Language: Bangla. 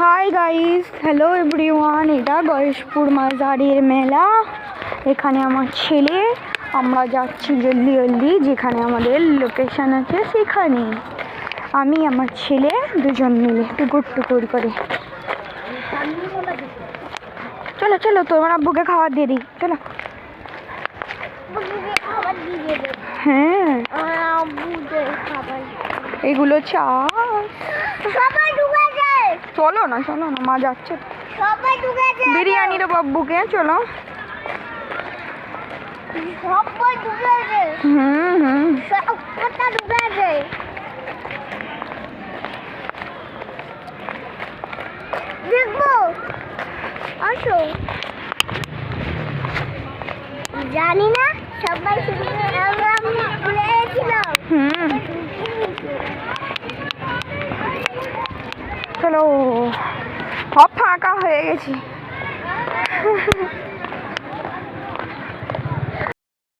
Hi guys, hello everyone. এটা গয়েশপুর মাজারের মেলা। এখানে আমার ছেলে, আমরা যাচ্ছি জলদি জলদি যেখানে আমাদের লোকেশন আছে সেখানে। আমি আমার ছেলে দুজন মিলে টুকুর টুকুর করে। চলো চলো, তোমার আব্বুকে খাবার দিয়ে দিই, চলো। হ্যাঁ, এগুলো চা। চলো না চলো না, মা যাচ্ছে। বিরিয়ানি দেবো আব্বুকে, চলো। দেখবো, আসো। জানি না, সবাই ভুলে গেছিলাম। চলো, সব ফাঁকা হয়ে গেছি।